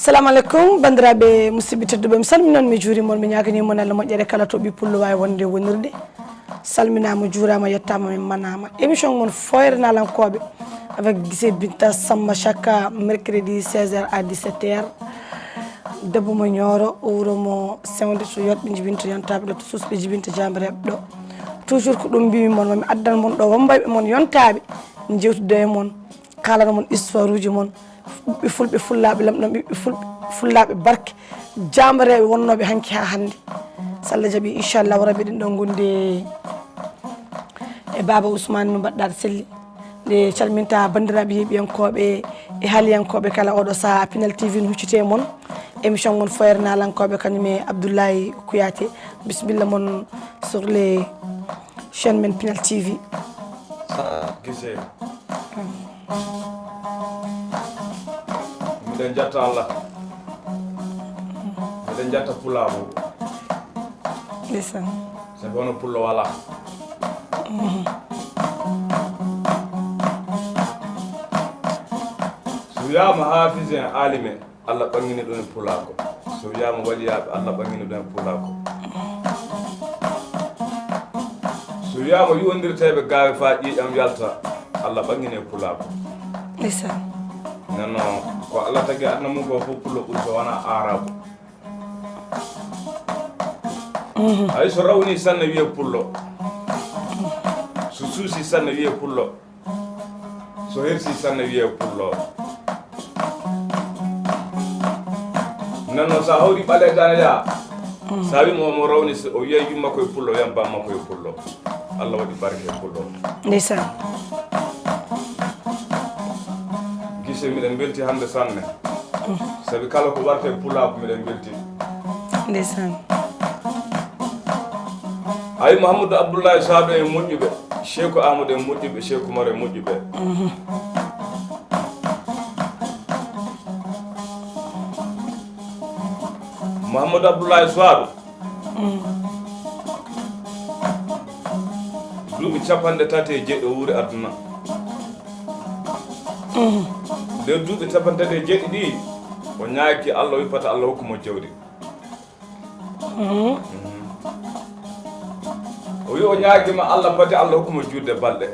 Assalamu alaikum bandiraɓe musidɓe tedduɓe mi salmi noon mi juurimon mi ñaganimon Allah moƴƴere kala to ɓi pullo wawi wonde wonirde salminama juurama yettama min manama émission gon Foyre Nalankoɓe avec Guissé Binta Samba chaque mercredi 16h à 17h debbo mo ñooro o wuro mo sewde to yotɓe jibinta yontaɓe ɗo to susɓe jibinta jambareɓe ɗo toujours ko ɗum mbimi mon mami addan mon ɗo wambayɓe mon yontaɓe jewtude e mon kalana mon histoire uji mon ɓiɓɓe fulɓe fullaɓe lamɗon ɓiɓɓe fullaɓe barke jambareɓe wonnoɓe hanki ha hande so Allah jaaɓi inchallah rabbi ɗin ɗon gonde e baba Ousmane no mbaɗɗa selli nde calminta bandiraɓe heeɓiyankoɓe e haaliyankoɓe kala oɗo saaha Pinal TV no huccite moon émission gon Foyre Nalankoɓe kañum e Abdoulaye Kouyaté bisimilla moon sur les chaînes men Pinal TV Guissé miɗen jatta Allah miɗen jatta pulabo ndeysaan sabi wono pullo wala so wiyama haafise en alime Allah ɓangini ɗum e pulako so wiyama waliyaɓe Allah ɓangini ɗum e pulako so wiyama yiwondirteɓe gawe fa ƴiƴam yalta Allah ɓangini e pulako ndeysaan non ko Allah tagi adna mum ko fof pullo ɓuri so wona arabe hay so rawni sanne wiye pullo so suusi sanne wiye pullo so hersi sanne wiye pullo non sa hawri ɓale dana ya sa wimo mo rawni o wiya yumma koye pullo wiyam bamma koye pullo Allah waɗi barke e pullo ndeysaan Guissé miɗen belti hande sanne sabi kala ko warte pulako miɗen belti ndeysaan ay Mouhamadou Abdoulaye Sado e moƴƴuɓe Cheikh Amadou e moƴƴuɓe Cheikh Oumar e moƴƴuɓe Mouhamadou Abdoulaye Sado duuɓi 37 o wuuri aduna nder duuɓi 37 ɗi o ñaaki Allah wippata Allah hokkuma jawdi o wi o ñaagima Allah pati Allah hokkuma juurde balɗe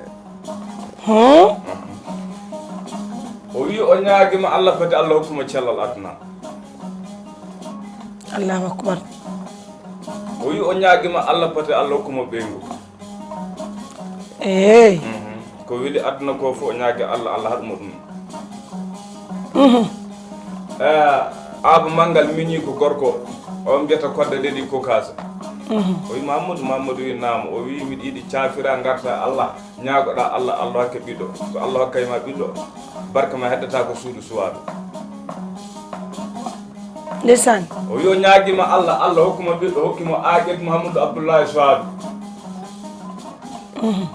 o wi o ñaagima Allah pati Allah hokkuma cellal aduna Allahu akbar o wi o ñaagima Allah pati Allah hokkuma ɓeyngu eyi ko weli aduna ko fof o ñaagi Allah Allah haɗuma ɗum Aba Mangal miñi ko gorko on mbiyata kodde ɗeɗi ko kasa o wi Mamadou wi naam o wi miɗa yiɗi caafira garta Allah ñaagoɗa Allah Allah hokke ɓiɗɗo so Allah hokkayma ɓiɗɗo barka ma heddata ko suudu suwaɗo ndeysaan o wi o ñaaguima Allah Allah hokkuma ɓiɗɗo hokkimo Aguet Mouhamadou Abdoulaye Sado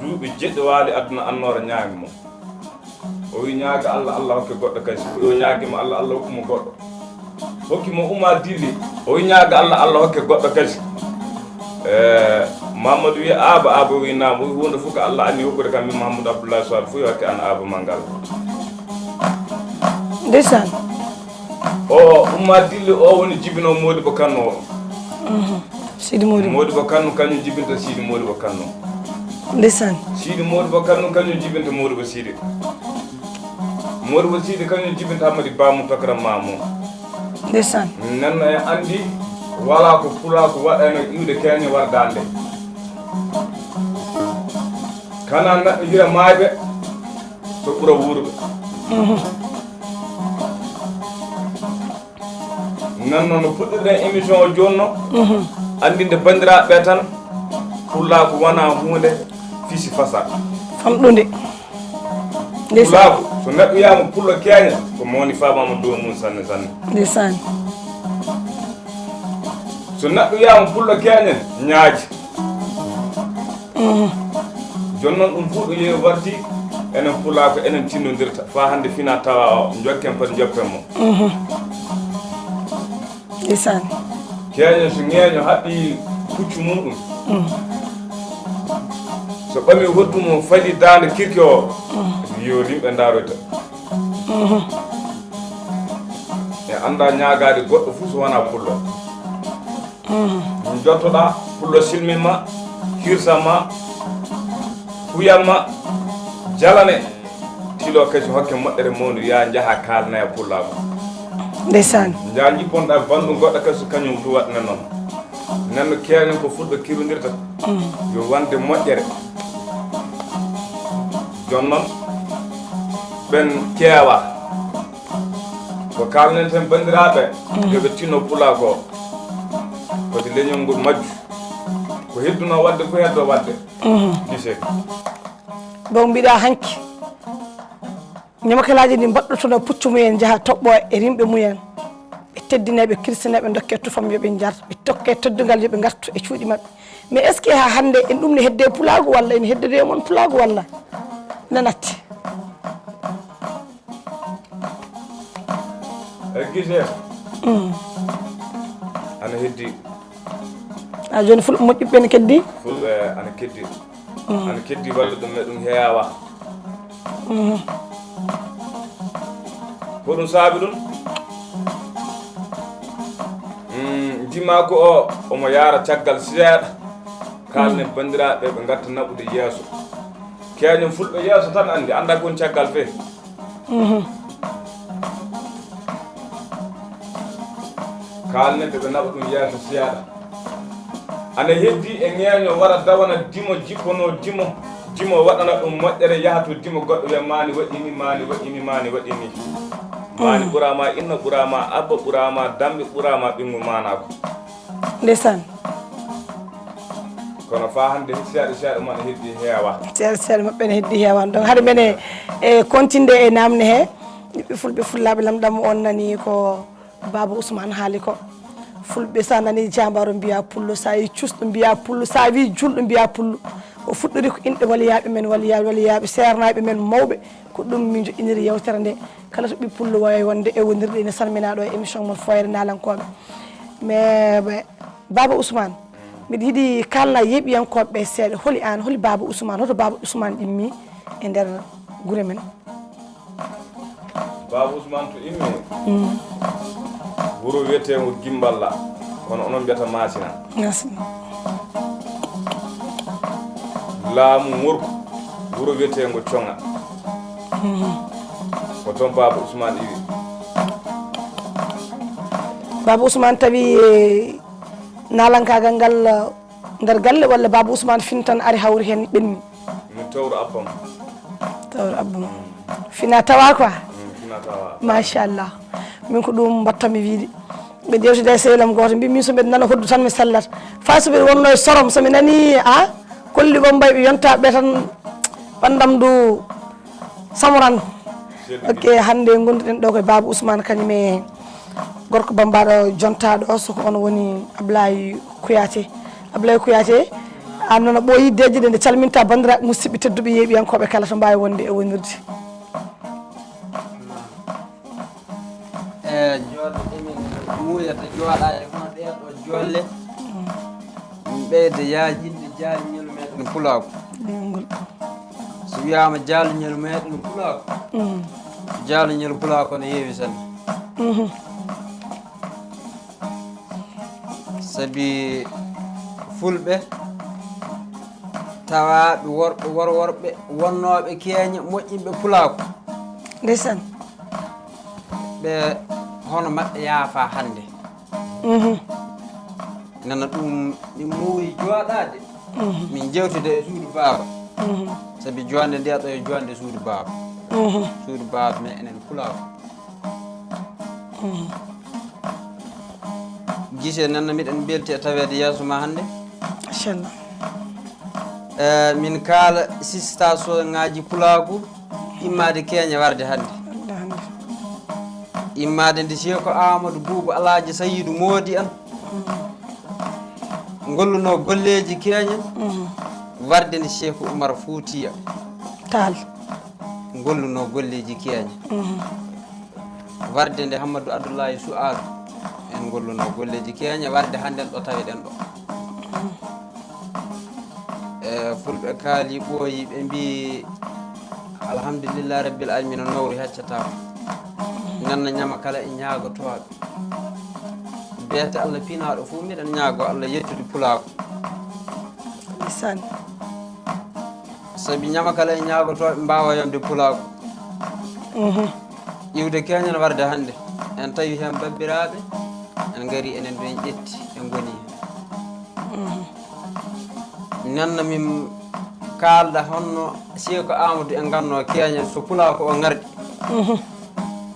duuɓi jeɗɗi waali aduna annora ñaagi mo o wi ñaaga Allah Allah hokke goɗɗo kasi o ñaaguima Allah Allah hokkuma goɗɗo hokkimo Oumar Dilli o wi ñaaga Allah Allah hokke goɗɗo kasi Mamadou wi Aba wi naam o wi hunde fof ko Allah anni hokkude kam min Mouhamadou Abdoulaye Sado fof yo hokke an Aba Mangal ndeysaan o Oumar Dilli o woni jibino Modibo Kane o Sidi Modibo Kane kañum jibinta Sidi Modibo Kane ndeysaan Sidi Modibo Kane kañum jibinta Modibo Sidi Modibo Sidi kañum jibinta Hamadi Bamou Takara Mamou ndeysaan nanno en andi wala ko pulako waɗano iwde keñe wardande kana neɗɗo yiya maaɓe so ɓuura wuurɓe nanno no puɗɗirɗen émission o jonno andinde bandiraɓe tan pulako wona hunde fisi fasa famɗude pulako so neɗɗo wiyama pullo keña ko mawni famama dow mum sanne sanne ndeysaan so neɗɗo wiyama pullo keñen ñaaji joni noon ɗum fuu ɗo yeewi warti enen pulako enen tinnodirta fa hande fina tawa o jokken pati jokken mo ndeysaan keñen so ŋeeño haɓɓi puccu muɗum so ɓami hoddumo faɗi dande kirki o yo yimɓe daroyta anda ñaagade goɗɗo fuu so wona pullo min jottoɗa pullo silminma hirsama huyatma jalane tilo kasi hokke moƴƴere mawdu ya jaaha kalna e pullago ndeysan ja jipponɗa bandum goɗɗo kasi kañum tu waɗne noon nenno keeñen ko fulɓe kirodirta yo wande moƴƴere jon noon ɓen keewa ko kalnen ten bandiraɓe yoɓe tinno pula ko kodi leñol ngol majju ko hedduno wadde ko heddo wadde gise bon mbiɗa hanki ñamakalaji ɗi mbaɗɗotono puccu mumen jaaha toɓɓo e rimɓe mumen ɓe teddineɓe kirsineɓe dokke tufam yoɓe jar ɓe tokke teddugal yoɓe gartu e cuuɗi mabɓe mais est ce que ha hande en ɗum ne hedde pulago walla ene heddede mon pulago walla nanatti e gise ana heddi a joni fulɓe moƴƴuɓe ne keddi fulɓe ana keddi walla ɗum e ɗum heewa ko ɗum saabi ɗum dimako o omo yaara caggal seeɗa kalne bandiraɓe ɓe gatta naɓude yeeso keñum fulɓe yeeso tan andi anda kon caggal fe kalneɓe ɓe naɓa ɗum yeeso seeɗa ana heddi e ŋeeño wara dawana dimo jippono dimo waɗana ɗum moƴƴere yaha to dimo goɗɗo wiya mani waɗini mani ɓurama inna ɓurama abba ɓurama damɓe ɓurama ɓingu manako ndeysan kono fa hande seeɗa ma ne heddi heewa seeɗa maɓɓe ne heddi heewan donc haade mene e continde e namde he ɓiɓɓe fulɓe fullaɓe lamɗam on nani ko baba Ousmane haali ko fulɓe sa nani jambaro mbiya pullo sa yi cusɗo mbiya pullo sa wi julɗo mbiya pullo o fuɗɗori ko inɗe waliyaɓe men waliyaɓe sernaɓe men mawɓe ko ɗum min joƴƴiniri yewtere nde kala to ɓi pullo wawi wonde e wondirɗe ene salminaɗo e émission mon foyre nalankoɓe mais baba Ousmane mbiɗa yiiɗi kalna yeeɓiyankoɓeɓe seeɗa holi baba Ousmane hoto baba Ousmane immi e nder guure men baba Ousmane to immi wuro wiyetego Gimballa kono onon mbiyata Masina laamu Morko wuro wiyetego Conga ko toon baba Ousmane iwi baba Ousmane tawi nalankagal ngal nder galle walla baba Ousmane fin tan ari hawri hen ɓenni min tawro abbam fina tawa quoi fina tawa machallah min ko ɗum mbattami wiide ɓe jewtide e sehlam goto mbi min so mbiɗa nana hoddu tan mi sallat fa so mbiɗa wonno e sorom somi nani kolli bombay ɓe yontaɓe tan ɓandam du samoran ok hande gonduɗen ɗo koye baba Ousmane kañum e gorko bambaɗo jontaɗo o soko on woni Ablaye Kouyaté an noon ɓooyi deje ɗe nde calminta bandiraɓe musidɓe tedduɓe yeeɓiyankoɓe kala to mbawi wonde e wonirde joɗɗe ɗemin muuyata jooɗade hono ɗeɗo jolle ɓeyde yaajinde jaaliñol meɗen Pulako so wiyama jaaliñol meɗen Pulako jaaliñol Pulako ne heewi sanne sabi fulɓe tawaɓe worɓe wonnoɓe keeña moƴƴinɓe Pulako ndeysan ɓe hono maɓɓe yaafa hande nana ɗum mi muuyi jooɗade min jewtide e suudu baaba sabi jonde nde ɗo e jonde suudu baaba me enen Pulako gise nanna miɗen belti e tawede yeeso ma hande inchallah min kaala station ngaji Pulako immade keeña warde hande immade nde Cheikh Amadou Boubou Alhaji Saydou Mody an golluno golleji keeñen warde nde Cheikh Oumar Foutiya Tall golluno golleji keeña warde nde Hammadou Abdoulaye Souadou en golluno golleji keeña warde hande ɗo tawiɗen ɗo fulɓe kaali ɓooyi ɓe mbi alhamdulillah rabbil alamin nawri haccatama ganna ñama kala e ñaagotoɓe biyete Allah pinaɗo fuu miɗen ñaago Allah yettude pulaako lisan sabi ñama kala e ñaagotoɓe mbawa yamde pulaako iwde keñen warde hannde en tawi hen babbiraɓe en gari enen ɗo en ƴetti en goni hen nanna min kalda honno Seko Amadou en ganno keñen so pulaako o garɗi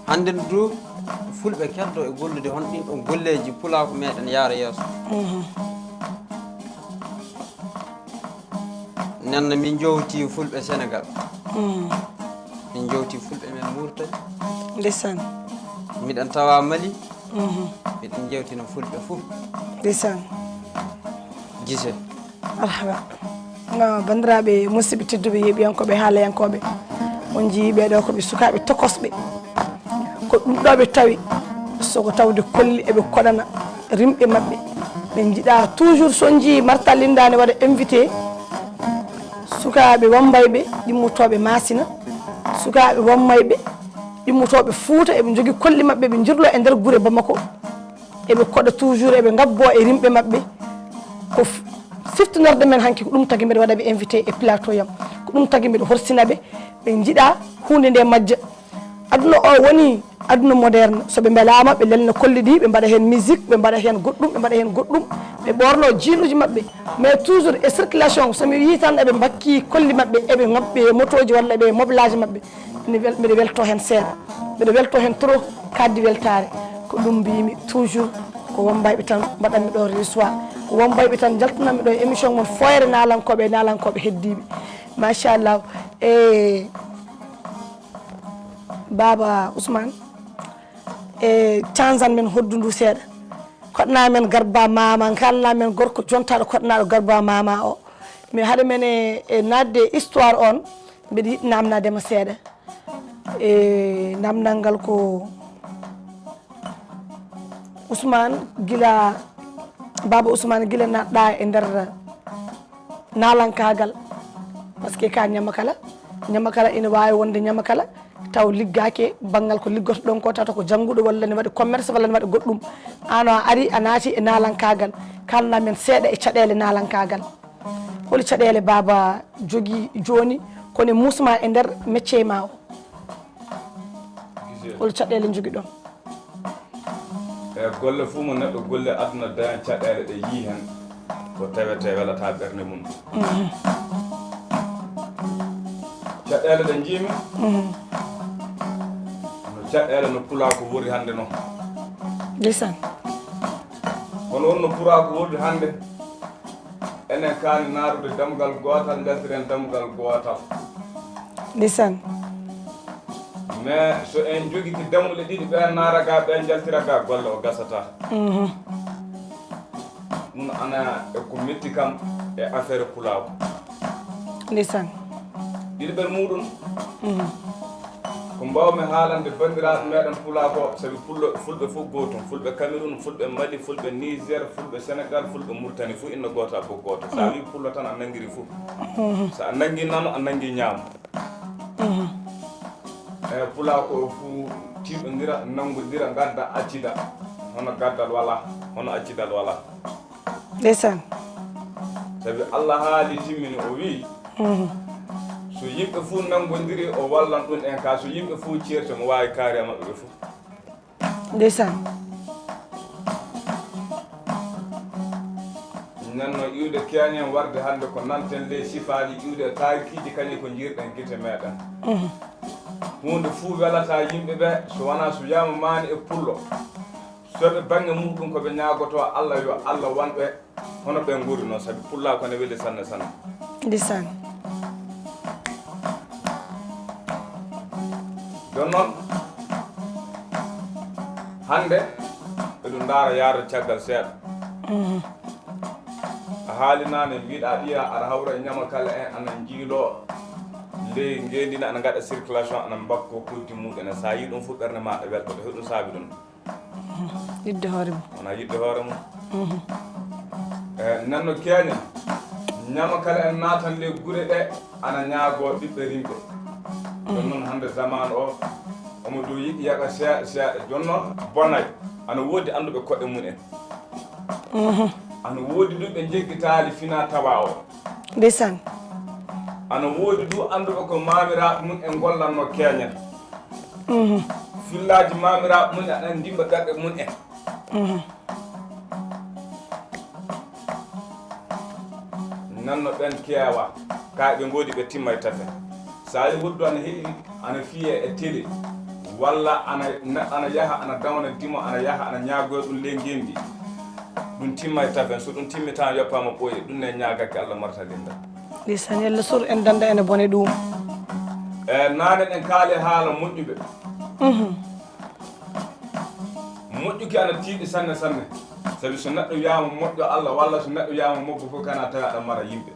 hande du fulɓe keddo e gollude hon ɗin ɗon golleji pulaako meɗen yaara yeeso nanna min jowti fulɓe Sénégal min jowti fulɓe men Mauritanie lisan miɗen tawa Mali miɗen jewtina fulɓe fof lisan gise marhaba no bandiraɓe musidɓe tedduɓe yeeɓiyankoɓe haalayankoɓe on jii ɓeɗo koɓe sukaɓe tokosɓe ko ɗum ɗo ɓe tawi soko tawde kolli eɓe koɗana rimɓe mabɓe ɓe jiiɗa toujours son jii Marta Lindane waɗa invité sukaɓe wambayɓe ɗimmotoɓe Masina sukaɓe wammayɓe ɗimmotoɓe Fouta eɓe jogui kolli mabɓe ɓe jirlo e nder guure Bamako eɓe koɗa toujours eɓe gabbo e rimɓe mabɓe ko siftinorde men hanki ko ɗum tagui mbiɗa waɗaɓe invité e plateau yam ko ɗum tagui mbiɗa horsinaɓe ɓe jiiɗa hunde nde majja aduna o woni aduna moderne soɓe beelama ɓe lelna kolli ɗi ɓe mbaɗa hen musique ɓe mbaɗa hen goɗɗum ɓe mbaɗa hen goɗɗum ɓe ɓorno jiinuji mabɓe mais toujours e circulation somi wi tan eɓe bakki kolli mabɓe eɓe gabɓe motoji walla ɓe moblage mabɓe mbiɗa welto hen seeɗa mbiɗa welto hen trop kaddi weltare ko ɗum mbimi toujours ko wambayɓe tan mbaɗanmi ɗo reçoit ko wambayɓe tan jaltinanmi ɗo émission mon foyre nalankoɓe e nalankoɓe heddiɓe machallah e Baba Ousmane e cansan men hoddu ndu seeɗa koɗana men garba mama kalna men gorko jontaɗo koɗanaɗo garba mama o mi haɗa men e nadde histoire on mbiɗa yiɗi namnadema seeɗa e namdal ngal ko Ousmane gila Baba Ousmane gila natɗa e nder nalankagal par ce que ka ñamakala ina wawi wonde ñamakala taw liggake banggal ko liggoto ɗon ko tata ko jangguɗo walla ne waɗi commerce walla ne waɗi goɗɗum an a ari a naati e nalankagal kalna men seeɗa e caɗele nalankagal holi caɗele Baba jogui joni kono musma e nder métier ma o holi caɗele jogui ɗon e golle fuu mo neɗɗo golle aduna daña caɗele ɗe yii hen ko tawete welata ɓerde mum caɗele ɗe jiimi caɗele no pulako wori hande noon lisan kono wonno pulako wori hande enen kaani naarude damgal gotal jaltiren damgal gotal lisan mais so en joguiti dammuɗe ɗiɗi ɓen naaraga ɓen jaltiraga golle o gasata ɗum ana eko metti kam e affaire pulako lisan ɗiɗi ɓen muɗum ko mbawmi haalande bandiraɓe meɗen pulako saabi fulɓe fof gotum fulɓe Cameroun fulɓe Mali fulɓe Niger fulɓe Sénégal fulɓe Mauritanie fof inno goto fof goto sa wi pullo tan a nanguiri fof so a nangui nano a nangui ñaamo e pulako o fo tiɗodira nangodira gadda accida hono gaddal wala hono accidal wala lisan saabi Allah haali timmini o wi so yimɓe fof nangodiri o wallan ɗum en ka so yimɓe fof ceerti mo wawi kaari maɓɓe ɓe fof lisan nanno iwde keñen warde hande ko nanten ley sifaji iwde tarikiji kañum ko jiirɗen guite meɗen hunde fuu welata yimɓe ɓe so wona so wiyama maani e pullo soɓe banggue muɗum koɓe ñagoto Allah yo Allah wanɓe hono ɓe guuri noon saabi pulla kone weeli sanne sanne lisan jon noon hande eɗum daara yaaro caggal seeɗa a haalinani mbiɗa ɗiya aɗa hawra e ñama kala en ana jiilo ley ngendina ana gaɗa circulation ana bakko koddi muɗum sa yi ɗum fof ɓerde maɗa welto ɗo heɗum saabi ɗum yidde hoore mum wona yidde hoore mum e nanno keñen ñama kala en naatan ley guure ɗe ana ñaago ɓiɓɓe rimɓe ɗum noon hande zaman o omo dow yiɗi yaqa seeɗa jooni noon bonnay ana woodi annduɓe koɗɗe mum en ana woodi ɗum ɓe jeggitaali fina tawa o ndeysan ana woodi du annduɓe ko mamiraɓe mum en gollatno keeñen fillaji mamiraɓe mum aɗan dimba ɗaɗɗe mum en nanno ɓen keewa kayɓe ngoodi ɓe timma e tafe sa yi woddu ana heeɗi ana fiye e télé walla ana yaha ana dawna dimo ana yaha ana ñaagoyo ɗum ley ngendi ɗum timma e tafen so ɗum timmi tan yoppama ɓooye ɗum ne ñaagake Allah marta linda ndeysan yalla sur en danda ene bone ɗum naane ɗen kaali haala moƴƴuɓe moƴƴuki ana tiiɗi sanne sanne sabi so neɗɗo wiyama moƴƴo Allah walla so neɗɗo wiyama mobbo fof kana tawi aɗa mara yimɓe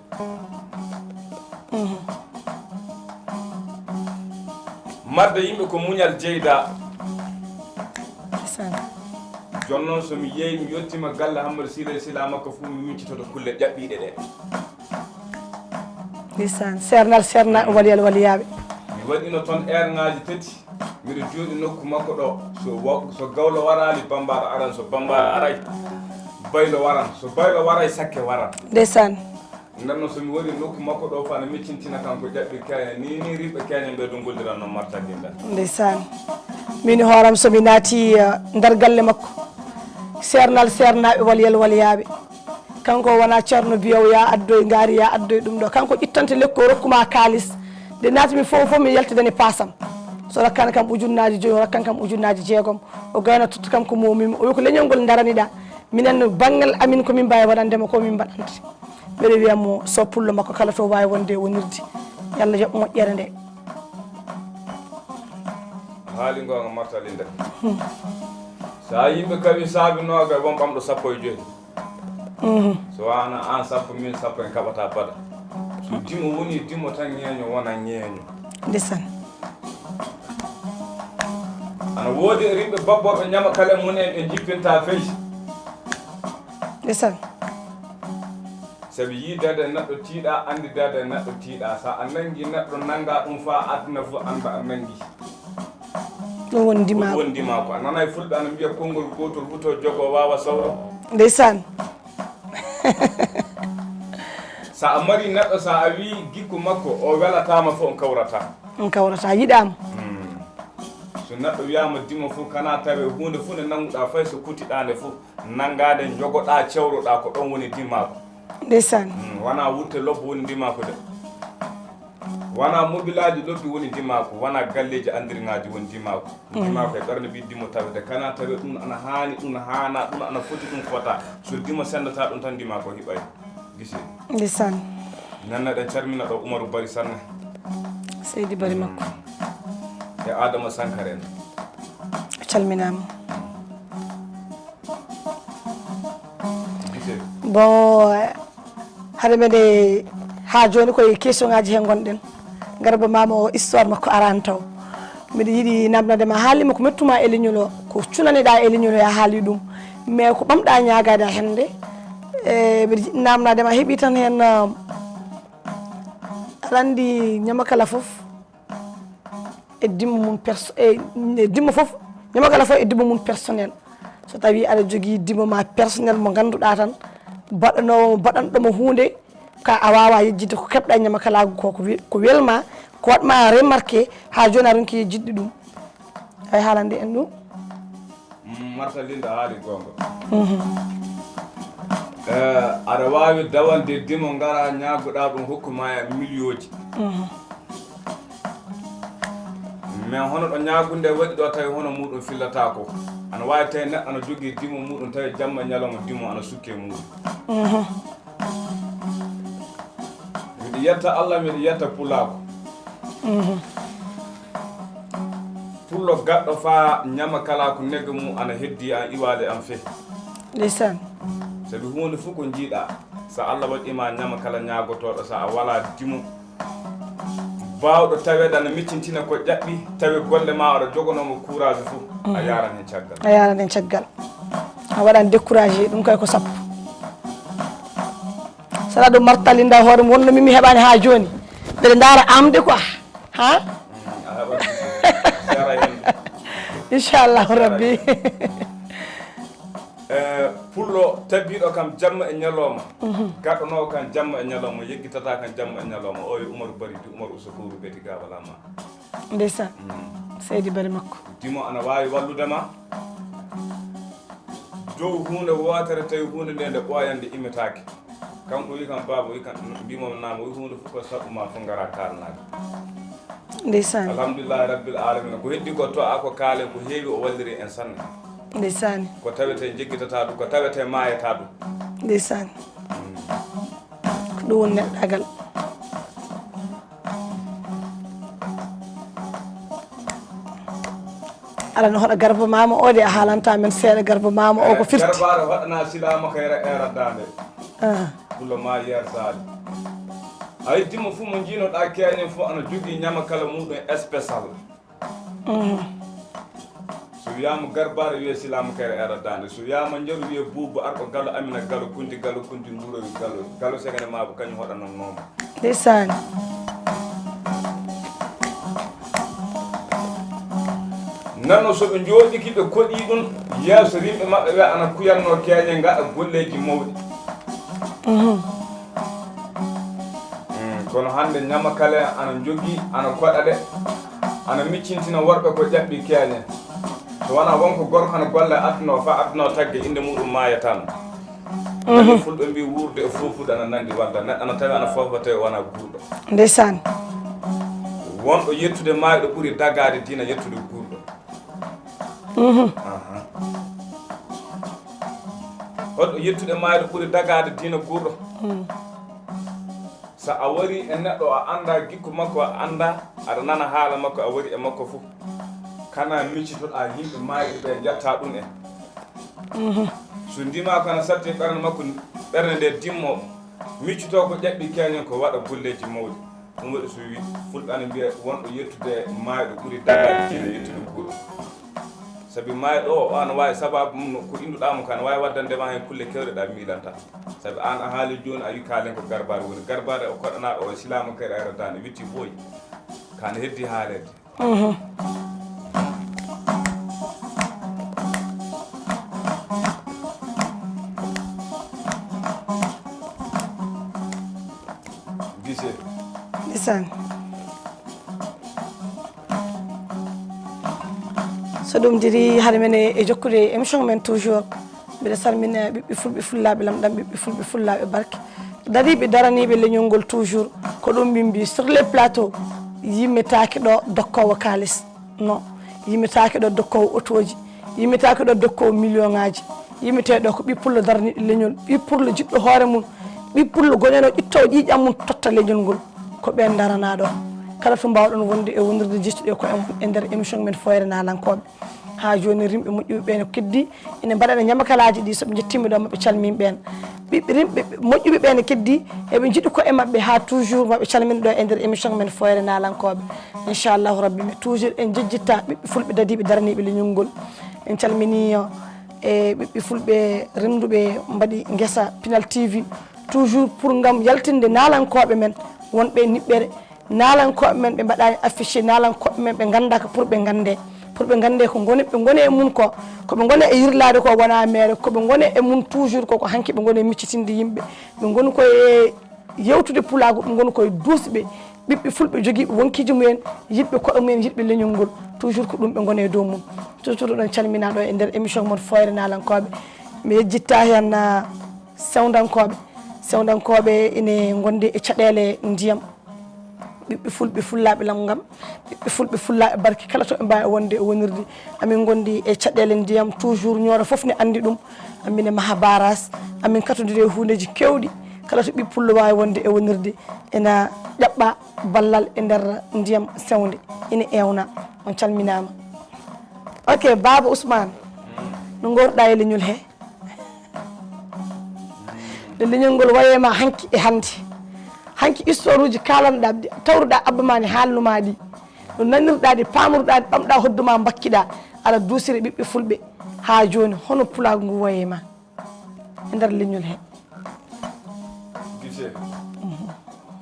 marde yimɓe ko muñal jeyda jooni noon somi yeeyi mi yettima galle Hammady Siley Sila makko fof mi miccitoto kulle ƴaɓɓiɗe ɗe ndeysan ceernal ceerna waliyal waliyaɓe mi waɗino toon heure ngaji tati mbiɗa jooɗi nokku makko ɗo so gawlo warali bambaɗo aran so bambaɗo aray baylo waran so baylo waray sakke waran ndeysan nden noon somi waɗi nokku makko ɗo fana miccintina kanko ƴaɓɓi keñe ni riɓɓe keñe ɓe ɗum golliran noon martaki nden ndeysan min hooram somi naati nder galle makko ceernal ceernaɓe waliyal waliyaɓe kanko wona ceerno biyow ya addoye gaari ya addoye ɗum ɗo kanko ƴittante lekko rokkuma kalis nde naatimi fof mi yaltidani pasam so rakkani kam ujunnaji joyi o rakkani kam ujunnaji jeegom o gayno totta kam ko momimi o wi ko leñol ngol daraniɗa minen banggal amin komin mbawi waɗandema komin mbaɗante mbeɗa wiyatmo so pullo makko kala to wawi wonde wonirde yallah jaɓ moƴƴere nde haali gonga martali nde sa yimɓe kaɓi saabinoga won ɓamɗo sappo e joyi so wana an sappo min sappo en kaɓata baɗa so dimo woni dimo tan ñeeño wona ñeeño ndeysan ana woodi rimɓe babboɓe ñama kala mum en ɓe jippinta feyi ndeysan sabi yidede neɗɗo tiiɗa andidede neɗɗo tiiɗa sa a nangi neɗɗo nanga ɗum fa aduna fof anda a nangi ɗum woni ndimako woni ndimako a nanay fulɓe ana mbiya konngol gotol huto jogo wawa sawro ndeysan sa a mari neɗɗo sa a wi gikku makko o welatama fof on kawrata yiɗama so neɗɗo wiyama dimo fof kana tawe hunde fof nde nanguɗa fay so kutiɗa nde fof nangade jogoɗa cewroɗa ko ɗon woni dimako ndeysan wona wurte lobbo woni dimako de wona mobilaji lobbi woni dimako wona galleji andirgaji woni dimako dimako e ɓerde mbi dimo tawede kana tawe ɗum ana hani ɗum hana ɗum ana foti ɗum fota so dimo sendata ɗum tan dimako hiɓay gisi ndeysan nanneɗen calmina ɗo Oumarou Bari sanne seydi bari makko e Adama Sankare en calminama bon hade mede ha joni koye question ngaji he gonɗen garba mama o histoire makko arani taw mbiɗa yiiɗi namdadema haalima ko mettuma e leñol o ko cunaneɗa e leñol o ya haali ɗum mais ko ɓamɗa ñagade hende mbiɗa jiɗi namdadema heeɓi tan hen aɗa andi ñama kala foof e dimmo mum e dimmo foof ñama kala foof e dimmo mum personnel so tawi aɗa jogui dimmo ma personnel mo ganduɗa tan baɗanɗomo hunde ka a wawa yejjidde ko keɓɗa ñama kalagu ko welma ko watma remarqué ha joni a ronki yejjidde ɗum ay haalande en ɗum Marta Linda haali gonga aɗa wawi dawande dimo gara ñagoɗa ɗum hokkuma e millioji mais hono ɗo ñagunde waɗi ɗo tawi hono muɗum fillata ko ana wawi tawi neɗɗo ana jogui dimo muɗum tawi jamma ñalawma dimo ana sukke muɗum miɗo yetta Allah miɗo yetta pulako pullo gaɗɗo fa ñama kala ko nega mum ana heddi an iwade an fe ndeysan sabi hunde fof ko jiiɗa so Allah waɗima ñama kala ñagotoɗo sa a wala dimo bawɗo tawede ana miccintina ko ƴaɓɓi tawi golle ma aɗa jogonomo courage fof a yaran hen caggal a yaran hen caggal a waɗan découragé ɗum kay ko sappo saɗa ɗum Marta Linda hoore mum wonno mimi heɓani ha joni mbeɗa daara amde quoi ha a heɓat sara hen inchallah rabbi pullo tabbiɗo kam jamma e ñalawma gaɗonowo kan jamma e ñalawma yeggitata kan jamma e ñalawma o yo Umaru Bari di Umaru Usakouru ɓeti gabalama ndeysan seydi Bari makko dimo ana wawi walludema dow hunde wotere tawi hunde nde nde ɓoyande immitake kanko wi kam baba wi kam mbimomi nama wi hunde fof ko saɓuma fo gara kalnade ndeysan alhamdulillahi rabbil alamina ko heddi ko to ako kaale ko heewi o walliri en sanne ndeysani ko tawete jeggitata ɗum ko tawete mayata ɗum ndeysani ko ɗum woni neɗɗagal alano hoɗo garba mama o de a haalanta men seeɗa garba mama o ko firti garbare waɗana silama kayra eraddande pulo ma yer sali ay dimmo fu mo jinoɗa keñen fof ana jogui ñama kala muɗum spécial so wiyama garbare wiye silama kayra eraddande so wiyama jaru wiye buubu arko gallo amina gallo kunti ndurowi gallo segane mabo kañum hoɗanonnoma ndeysani nanno soɓe jooɗiki ɓe koɗi ɗum yeeso rimɓe maɓɓe ɓe ana kuyanno keeñe gaɗa golleji mawɗi kono hande ñama kale ana jogui ana koɗa ɗe ana miccintina worɓe ko ƴaɓɓi keeñe so wona wonko gorko ana golle adduno fa adduno tagge inde muɗum mayatano ani fulɓe mbi wurde e fofude ana nandi wadda neɗɗo ana tawi ana fofate wona guurɗo ndeysani wonɗo yettude mayɗo ɓuuri dagade dina yettude guurɗo hoɗɗo yettude mayɗo ɓuuri dagade dina guurɗo so a wari e neɗɗo a anda gikku makko a anda aɗa nana haala makko a wari e makko fof kana miccitoɗa yimɓe mayɓe ɓe jetta ɗum en so ndima ko ana satti ɓernde makko ɓernde nde dimmo miccito ko ƴaɓɓi keñen ko waɗa golleji mawɗi ɗum waɗi so wi fulɓe ana mbiya wonɗo yettude mayɗo ɓuuri dagade dina yettude guurɗo sabi mayɗo o ana wawi sababu mum ko innuɗamo ko ana wawi waddandema hen kulle kewɗeɗa miilanta sabi an a haali joni a wi kaalen ko garbare woni garbare o koɗanaɗo o silama kayre aradane witti ɓooyi kane heddi haalede gise ndeysani so ɗum diri hade men e jokkude émission men toujours mbiɗa salmina ɓiɓɓe fulɓe fullaɓe lamɗam ɓiɓɓe fulɓe fullaɓe barke dariɓe daraniɓe leñol ngol toujours ko ɗum min mbi sur les plateaux yimmetake ɗo dokkowo kalis non yimmetake ɗo dokkowo auto ji yimmetake ɗo dokkowo million ngaji yimmeteɗo ko ɓippullo daraniɗo leñol ɓippullo jiɗɗo hoore mum ɓippullo goneno ƴittowo ƴiƴam mum totta leñol ngol ko ɓen daranaɗo kala to mbawɗon wonde e wondirde jestuɗe ko e nder émission men Foyre Nalankoɓe ha joni rimɓe moƴƴuɓe ɓe keddi ene mbaɗaɗa ñamakalaji ɗi soɓe jettimi ɗo maɓe calmin ɓen ɓiɓɓe rimɓe moƴƴuɓe ɓe ne keddi eɓe jiiɗi ko e mabɓe ha toujours maɓe calmina ɗo e nder émission men Foyre Nalankoɓe inchallahu rabbi mais toujours en jejjitta ɓiɓɓe fulɓe dadiɓe daraniɓe leñol ngol en calmini e ɓiɓɓe fulɓe renduɓe mbaɗi guesa Pinal TV toujours pour gam yaltinde nalankoɓe men wonɓe niɓɓere nalankoɓe men ɓe mbaɗani affiché nalankoɓe men ɓe gandaka pour ɓe gande ko gone ɓe gone e mun koɓe gone e yirlade ko wona mere koɓe gone e mun toujours koko hanki ɓe gone e miccitinde yimɓe ɓe goni koye yewtude pulago ɓe goni koye duusɓe ɓiɓɓe fulɓe joguiɓe wonkiji mumen yiɗɓe koɗo mumen yiɗɓe leñol ngol toujours ko ɗum ɓe gone e dow mum toujours ɗon calminaɗo e nder émission mon Foyre Nalankoɓe mi yejjitta hen sewdankoɓe ene gondi e caɗele ndiyam ɓiɓɓe fulɓe fullaɓe lamgam ɓiɓɓe fulɓe fullaɓe barke kala to ɓe mbawi wonde e wonirde amin gondi e caɗele ndiyam toujours ñooro foof ne andi ɗum amin e maaha baras amin katodiri e hundeji kewɗi kala to ɓiɓɓe pullo wawi wonde e wonirde ena ƴaɓɓa ballal e nder ndiyam sewde ina ewna on calminama ok Baba Ousmane no gorɗa e leñol he nde leñol ngol wayema hanki e hande hanki histoire uji kalanɗa tawruɗa abba ma ne haalnuma ɗi no nanirɗa ɗi pamruɗa ɗi ɓamɗa hodduma bakkiɗa aɗa duusira ɓiɓɓe fulɓe ha joni hono pulago ngu wayema e nder leñol he gise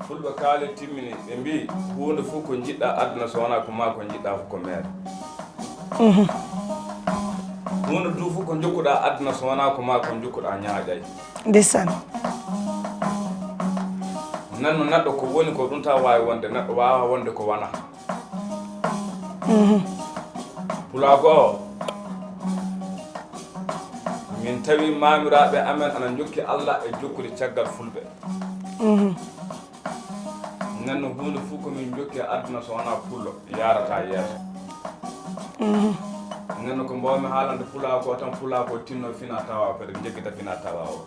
fulɓe kaale timmini ɓe mbi hunde fof ko jiɗɗa aduna so wona ko ma ko jiɗɗa ko mere hunde du fof ko jokkuɗa aduna so wona ko ma ko jokkuɗa ñaaƴay ndeysaan nanno neɗɗo ko woni ko ɗum taw wawi wonde neɗɗo wawa wonde ko wona pulago o min tawi mamiraɓe amen ana jokki Allah e jokkude caggal fulɓe nanno hunde fof komin jokki aduna so wona pullo yarata yeeso nanno ko mbawmi haalande pula ko tan pula ko tinno fina tawa kadi jeggita fina tawa o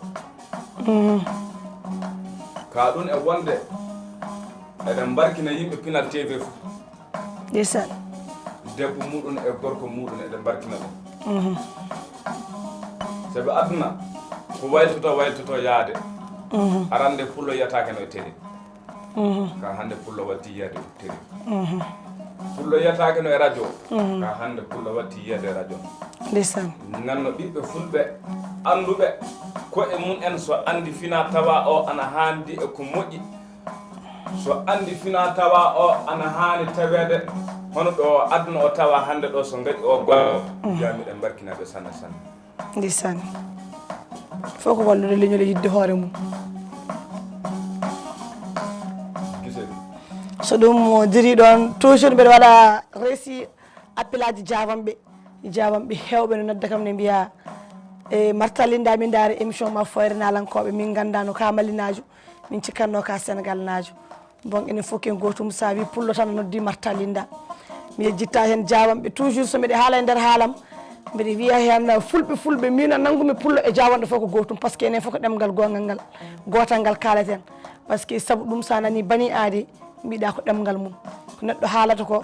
ka ɗum e wonde eɗen barkina yimɓe pinal tv fof ndeysaan debbo muɗum e gorko muɗum eɗen barkina ɗum sabi aduna ko waytoto yaade arande pullo yiyatake no teri ka hande pullo waddi yiyade teri pullo yiyatake no e radio ka hande pullo waddi yiyade radio ndeysaan nanno ɓiɓɓe fulɓe anduɓe ko e mum en so andi fina tawa o ana handi e ko moƴƴi so andi fina tawa o ana hani tawede hono ɗo aduna o tawa hande ɗo so gaɗi o goɗɗo jamiɗen barkinaɓe sanne sanne ndeysaan fof ko wallude leñol e yidde hoore mum so ɗum diri ɗon toujours mbeɗa waɗa réussi appel aji javanɓe hewɓe no nodda kam ne mbiya e martalinda min daari émission ma foyre nalankoɓe min gandano ka malinajo min cikkanno ka sénégal najo bon enen fof ken gotum sa wi pullo tan noddi martalinda mi yejjitta hen jawanɓe toujours so mbiɗa haala e nder haalam mbiɗa wiya hen fulɓe mina nanggumi pullo e jawanɗo fof ko gotum par ce que enen fof ko ɗemgal gongal ngal gotal ngal kalaten par ce que saabu ɗum sa nani bani aadi mbiɗa ko ɗemgal mum ko neɗɗo haalata ko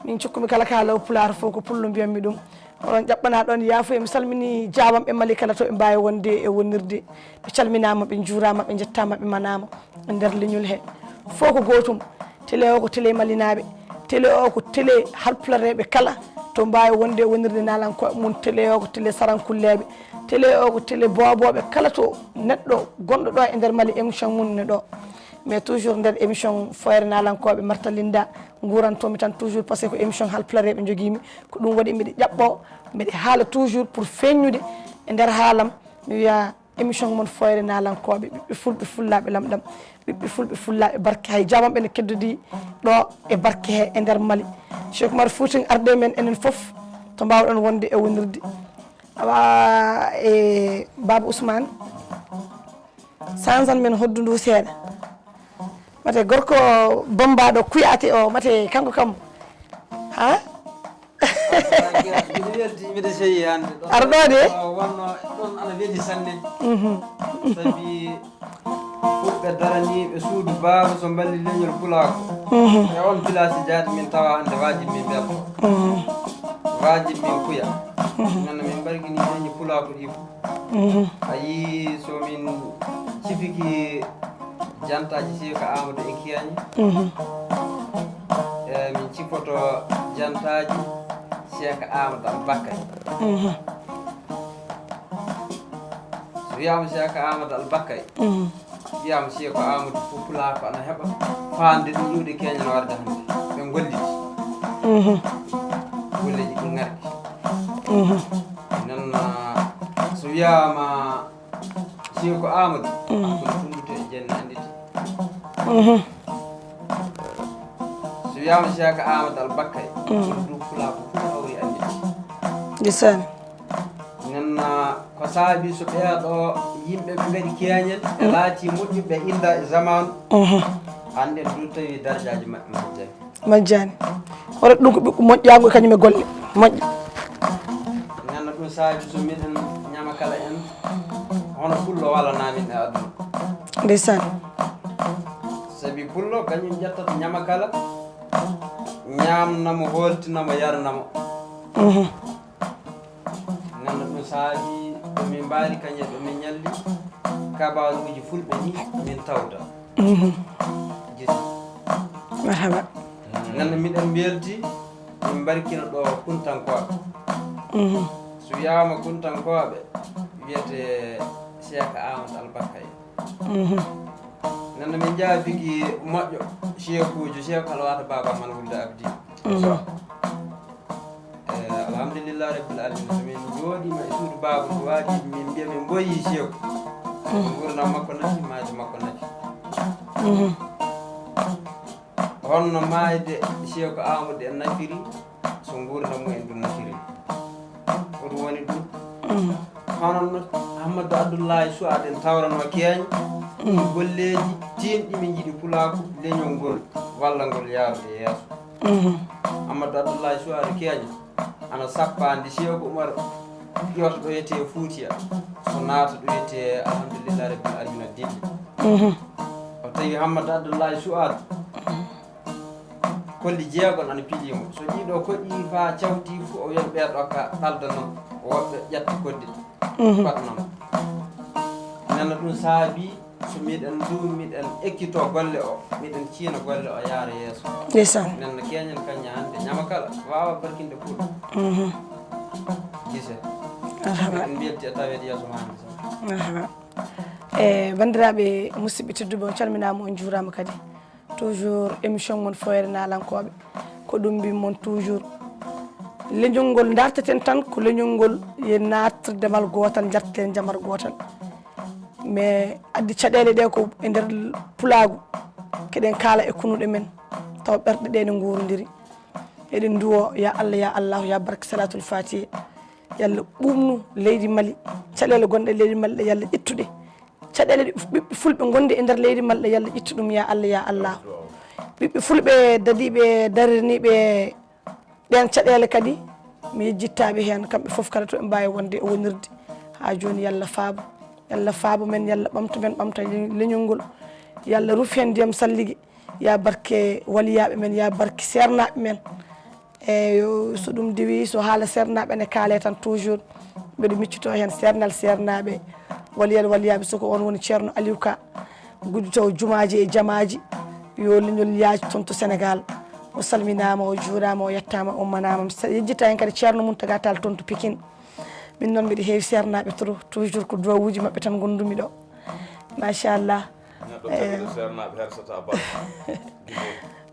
min cikkumi kala ka law pulaar fof ko pullo mbiyatmi ɗum oɗon ƴaɓɓana ɗon yaafo mi salmini jawanɓe mali kala to ɓe mbawi wonde e wonirde ɓe calminama ɓe juurama ɓe jettama ɓe manama e nder leñol he fof ko gotum télé o ko télé malinaɓe télé o ko télé halpulareɓe kala to mbawi wonde e wonirde nalankoɓe mum télé o ko télé sarankulleɓe télé o ko télé boboɓe kala to neɗɗo gonɗo ɗo e nder mali émission mum ne ɗo mais toujours nder émission foyre nalankoɓe martalinda gurantomi tan toujours par ce que ko émission halpulareɓe joguimi ko ɗum waɗi mbiɗa ƴaɓɓo mbiɗa haala toujours pour feññude e nder haalam mi wiya émission moon foyre nalankoɓe ɓiɓɓe fulɓe fullaɓe lamɗam ɓiɓɓe fulɓe fullaɓe barke hay jamanɓe ne keddodi ɗo e barke he e nder Mali Cheikh Oumar Fouti arde men enen foof to mbawɗon wonde e wonirde awa e Baba Ousmane sansan men hoddu ndu seeɗa mate gorko bombaɗo kuyate o mate kanko kam ha mbiɗa seyi hande ar ɗo de wonno ɗon ana weeli sanne sabi fulɓe daraniɓe suudu baaba so balli leñol pulako e on village jaati min tawa hande wajib min belto wajib min kuya nanno min mbargini leñi pulako ɗi fof a yii so min cifiki jantaji Seko Amadou en kiyañi min cifoto jantaji Seko Amadou Albakary so wiyama Seko Amadou Albakary wiyama Seko Amadou fof pulako ana heeɓa fande ɗum ɗuuɗe keñan warde hande ɓe golliti golleji ɗi garɗi nan so wiyama Seko Amadou kono tunduto e jenne anditi so wiyama Seko Amadou Albakary kono ɗum pulako fof hawri anditi ndisani nan ko saabi so ɓeeɗo yimɓe ɓe mbaɗi keñel e laati moƴƴuɓe inda e zamanu hande ɗum tawi darajaji maɓɓe majjani hoto ɗum ko ɓiɓɓe moƴƴago kañum e golle moƴƴa nanno ɗum saabi so miɗen ñama kala en hono pullo walanamin e aduna ndeysan sabi pullo kañum ƴettata ñama kala ñamnamo holtinamo yarnamo nanno ɗum saabi ɗomin mbaari kañe ɗomin ñalli kabaruji fulɓe ni min tawta gisi marhaba nanno miɗen belti min barkino ɗo kuntankoɓe so wiyama kuntankoɓe wiyete Seko Amadou Albakary nanno min jaabiki moƴƴo chekujo Cheikh Alwata Baba man Wulde Abdi alhamdulillah alhamdulillah rabbil alamin so min jooɗima e suudu baaba ndu waaɗi min mbiya min boyi seeko gurdam makko natti maayde makko natti honno maayde seeko Amadou en nafiri so gurdam mumen ɗum nafiri ko ɗum woni ɗum hono Hammadou Abdoulaye Souad en tawrano keeña golleji tinɗi min jiiɗi pulaku leñol ngol walla ngol yaarude yeeso Hammadou Abdoulaye Souad keeña ana sappandi Cheikh Oumar ƴoto ɗo wiyete Fuutiya so naata ɗo wiyete alhamdulillah rabbil alamin dilli o tawi Hammadou Abdoulaye Souad kolli jeegon ana pilimo so ɗiɗo koƴƴi fa cawti fu o wiyan ɓeeɗo ka ɗalda noon woɓɓe ƴetta kodde batnam nana ɗum saabi so miɗen miɗen ekkito golle o miɗen ciina golle o yaara yeeso ndeysaan nenno keñen kaña hannde ñama kala wawa barkinde puɗo gise en mbiyatti e taweede yeeso ma hannde e bandiraɓe musidɓe tedduɓe on calminama on juurama kadi toujours émission mon foyre nalankoɓe ko ɗum mbimon toujours leñol ngol darteten tan ko leñol ngol ye natdemal gotal jarten jamar gotal mais addi caɗele ɗe ko e nder pulagu keɗen kaala e kunuɗe men taw ɓerɗe ɗe ne gurodiri eɗen duwo ya Allah ya barke salatul fatiha yalla ɓumnu leydi Mali caɗele gonɗe leydi Mali ɗe yalla ƴettuɗe caɗele ɓiɓɓe fulɓe gonde e nder leydi Mali ɗe yalla ƴettu ɗum ya Allah ɓiɓɓe fulɓe dadiɓe darirniɓe ɓen caɗele kadi mi yejjittaɓe hen kamɓe foof kala to ɓe mbawi wonde e wonirde ha joni yalla faabo men yalla ɓamta men ɓamta leñol ngol yalla rufi hen ndiyam salligue ya barke waliyaɓe men ya barke sernaɓe men eyi so ɗum dewi so haala sernaɓe ne kaale tan toujours mbeɗo miccito hen sernal sernaɓe waliyaɓe soko on woni ceerno Aliou Ka guddito jumaji e jamaji yo leñol yaaji toon to Sénégal o salminama o juurama o yettama o manama yejjita hen kadi ceerno Mountaga Tall toon to Pikine min noon mbiɗa heewi sernaɓe toujours ko duwawuji mabɓe tan gondumi ɗo machallah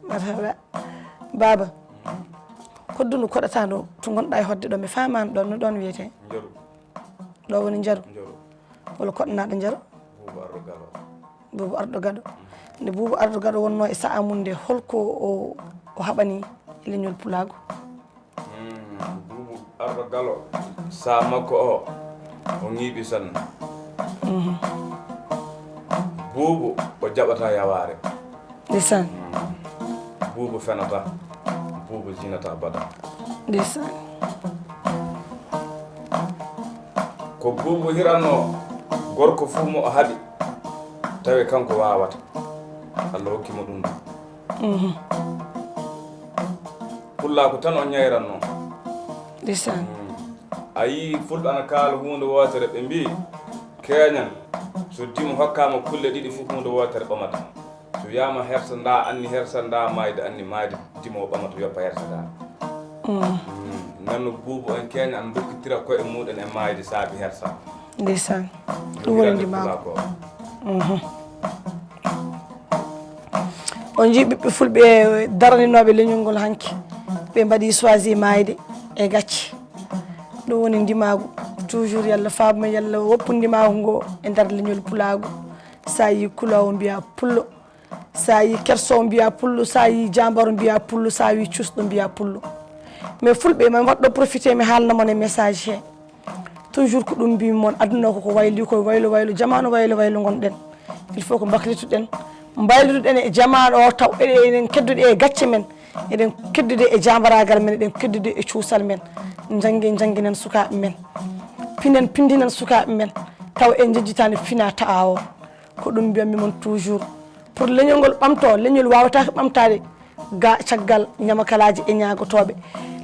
marhaba baba koddu ndu koɗata ɗo to gonɗa e hodde ɗo mi famani ɗon no ɗon wiyete ɗo woni Jaru walla koɗanaɗo Jaru Boubou Arɗo Gado nde Boubou Arɗo Gado wonno e sa'a mum nde holko o haɓani leñol pulago Boubou Arɗo Galo sa makko o ñiiɓi sanne Boubou o jaɓata yaware ndeysaan Boubou fenata Boubou jinata bada ndeysaan ko Boubou hiranno gorko fuu mo o haɗi tawi kanko wawata Allah hokkimo ɗum ɗum pullako tan o ñayranno ndeysaan a yii fulɓe ana kaala hunde wotere ɓe mbi keñan so dimo hokkama kulle ɗiɗi fof hunde wotere ɓamata so wiyama hersa nda anni hersa nda mayde anni mayde dimo o ɓamata yoppa hersa nda nanno Boubou en keña ana dokkitira koye muɗen e mayde saabi hersa ndeysaan ɗum woni ndimako on jii ɓiɓɓe fulɓe daraninoɓe leñol ngol hanki ɓe mbaɗi choisi mayde e gacce ɗum woni ndimagu toujours yalla faabo men yalla woppu ndimagu ngo e nder leñol pulago sa yi kulowo mbiya pullo sa yi kersowo mbiya pullo sa yi jambaro mbiya pullo sa wi cusɗo mbiya pullo mais fulɓe man waɗɗo profité mi haalnamon e message he toujours ko ɗum mbimon aduna koko wayli koye waylo jamanu waylo gonɗen il faut ko baklituɗen mbayliduɗen e jamanu o taw eɗen keddude e gacce men eɗen keddude e jambaragal men eɗen keddude e cuusal men janguinen sukaɓe men pindinen sukaɓe men taw en jejjitani fina ta'a o ko ɗum mbiyammi mon toujours pour leñol ngol ɓamto leñol wawatako ɓamtade ga caggal ñamakalaji e ñagotoɓe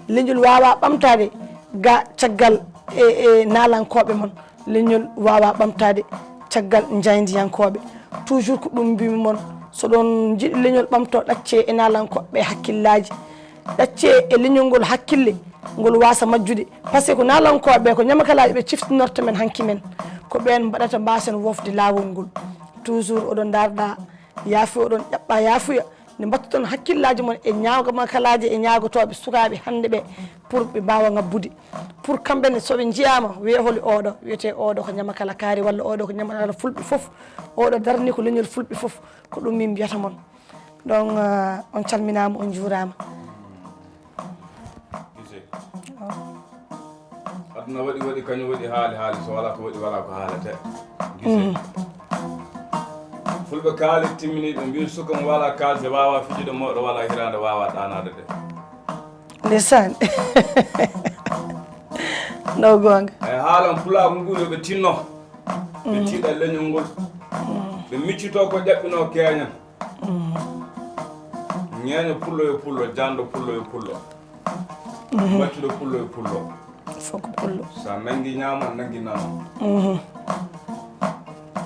leñol wawa ɓamtade ga caggal e nalankoɓe mon leñol wawa ɓamtade caggal jaydiyankoɓe toujours ko ɗum mbimi mon so ɗon jiiɗi leñol ɓamto ɗacce e nalankoɓe hakkillaji ɗacce e leñol ngol hakkille ngol wasa majjude par ce que ko nalankoɓe ko ñamakalaji ɓe ciftinorto men hanki men ko ɓen mbaɗata mbasen wofde lawol ngol toujours oɗon darɗa yaafuya oɗon ƴaɓɓa yaafuya nde mbattuton hakkillaji mon e ñawga makalaji e ñagotoɓe sukaɓe hande ɓe pour ɓe mbawa ngabbude pour kamɓene soɓe jiyama weeholi oɗo wiyete oɗo ko ñamakala kaari walla oɗo ko ñamakala fulɓe foof oɗo darani ko leñol fulɓe foof ko ɗum min mbiyata mon donc on calminama on juurama aduna waɗi kañum waɗi haali so wala ko waɗi wala ko haalate gise fulɓe kaali timmini ɓe mbi suka mo wala kalde wawa fijude moɗo wala hirande wawa ɗanade de ndeysaan no gonga eyi haalan pulaku ngu yoɓe tinno ɓe tiiɗa leñol ngol ɓe miccito ko ƴaɓɓino keeñan ñeeño pullo yo pullo jando pullo yo pullo battuɗo pullo yo pullo foko pullo sa nangi ñaama nangi nama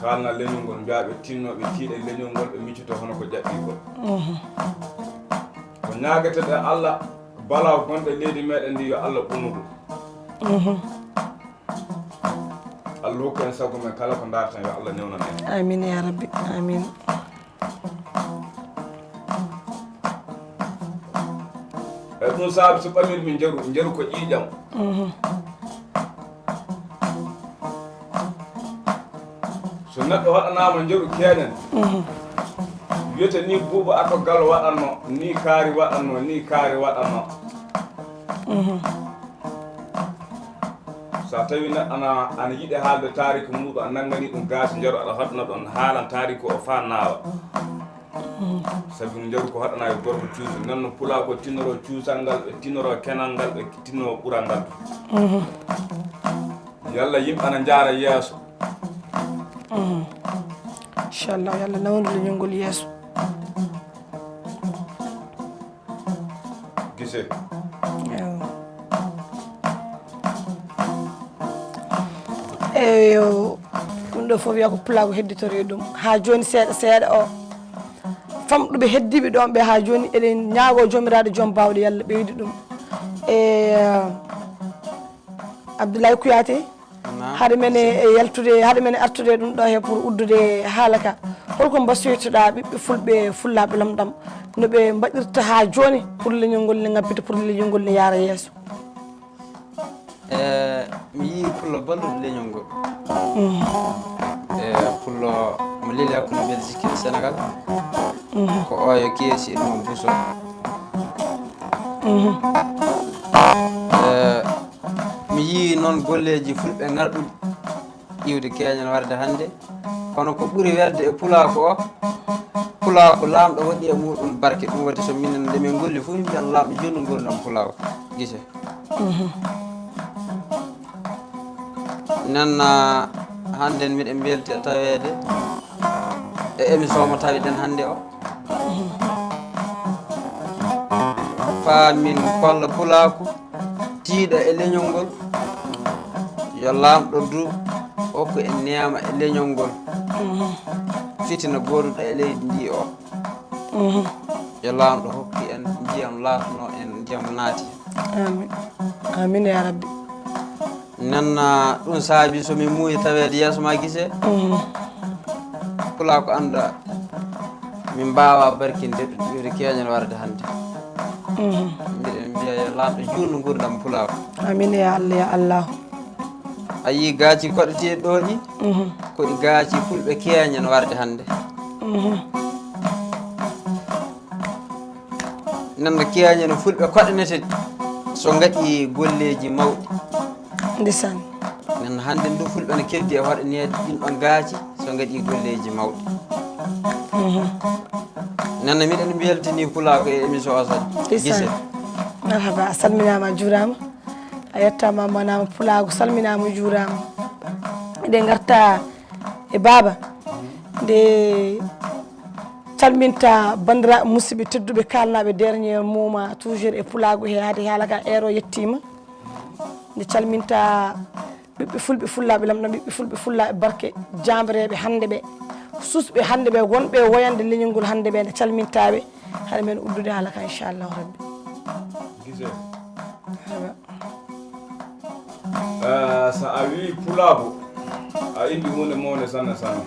kalna leñol ngol mbiyaɓe tinnoɓe tiiɗe leñol ngol ɓe miccito hono ko ƴaɓɓi ko ko ñagueteɗe Allah bala gonɗe leydi meɗen ndi yo Allah ɓunu ɗum Allah hokku en sago men kala ko dartan yo Allah newnan en amin ya rabbi amin e ɗum saabi so ɓamirmi jeeru ko ƴiiƴam so neɗɗo waɗanama jeeru keeñen wiyete ni buuba ato gal waɗanno ni kaari waɗanno ni kaari waɗanno sa tawi neɗɗo ana yiɗe haalde taariku muɗum a nanggani ɗum gaasi jeeru aɗa haɗana ɗon haalan taariku o fa naawa sabi no jeeru ko haɗana e gorko cuusu nanno pula ko tinnoro cuusal ngal ɓe tinnoro kenal ngal ɓe tinnoro ɓural ngal yalla yimɓe ana jaara yeeso inchallah yalla nawdu leñol ngol yeeso gise eyo ɗum ɗo fof wiya ko pulago hedditori ɗum ha joni seeɗa seeɗa o famɗuɓe heddiɓe ɗon ɓe ha joni eɗen ñaago jomiraɗo joom bawɗe yalla ɓeydi ɗum e Abdoulaye Kouyaté haade men e yaltude haade men artude ɗum ɗo he pour uddude haala ka holko mbasiytoɗa ɓiɓɓe fulɓe fullaɓe lamɗam no ɓe mbaɗirta ha joni pour leñol ngol ne ngabbita pour leñol ngol ne yaara yeeso mi yii pullo balluɗo leñol ngol pullo mo leeli hakkude Belgique e Sénégal ko oyo keesi ɗum buso mi yii noon golleji fulɓe ngarɗuɗi iwde keeñal warde hannde kono ko ɓuri werde e pulako o pulako laamɗo waɗi e muɗum barke ɗum waɗi so minen nde min golli fof mbiyan laamɗo joni gurdam pulako gise nen hannde miɗen belti e tawede e émission mo tawiɗen hannde o faamin kolla pulaku tiiɗa e leñol ngol yo laamɗo du hokku en niyama e leñol ngol fitina goduɗo e leydi ndi o yo laamɗo hokki en ndiyam laatno en ndiyam naati amin amin ya rabbi nen ɗum saabi somi muuyi tawede yeeso ma gise pula ko anda min mbawa barkinde ɗuɗɗude keeñal warde hannde mbiɗen mbiya yo laamɗo juutno gurdam pula ko amin ya Allah ya Allah a yii gaaci koɗeteɗi ɗo ɗi koɗi gaaci fulɓe keeñen warde hannde nanda keeñen fulɓe koɗenete so gaɗi golleji mawɗi ndeysaan nen hannde ndu fulɓe ne keddi e hoɗanede ɗin ɗon gaaci so gaɗi golleji mawɗi nenno miɗen mbeltini pula ko e émission o sadi gise marhaba a salminama a juurama a yettama manama pulago salminama juurama eɗen garta e baaba nde calminta bandiraɓe musidɓe tedduɓe kalnaɓe dernier moment toujours e pulago he haade haalaka ero yettima nde calminta ɓiɓɓe fulɓe fullaɓe lamɗam ɓiɓɓe fulɓe fullaɓe barke jambareɓe hande ɓe susɓe hande ɓe wonɓe woyande leñol ngol hande ɓe nde calmintaɓe haɗa men uddude haalaka inchallahu rabbi so a wi pulago a indi hunde mawde sanne sanne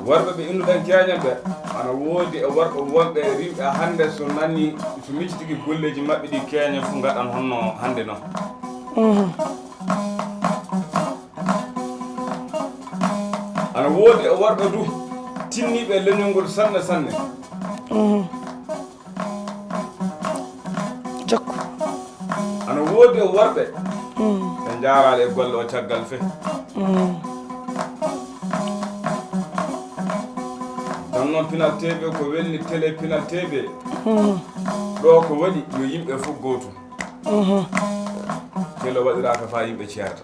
worɓe ɓe innuɗen keeñen ɓe ana woodi e worɓe wonɓe riwɓe hannde so nani so miccitiki golleji maɓɓe ɗi keeña fof gaɗan honno hannde noon ana woodi e worɓe du tinniɓe leñolngol sanne sanne jokku ana woodi e worɓe ɓe jaaraale e golle o caggal fe ɗon noon pinal teɓe ko welni télé pinal teɓe ɗo ko waɗi yo yimɓe fof gootum télé waɗiraka fa yimɓe ceerta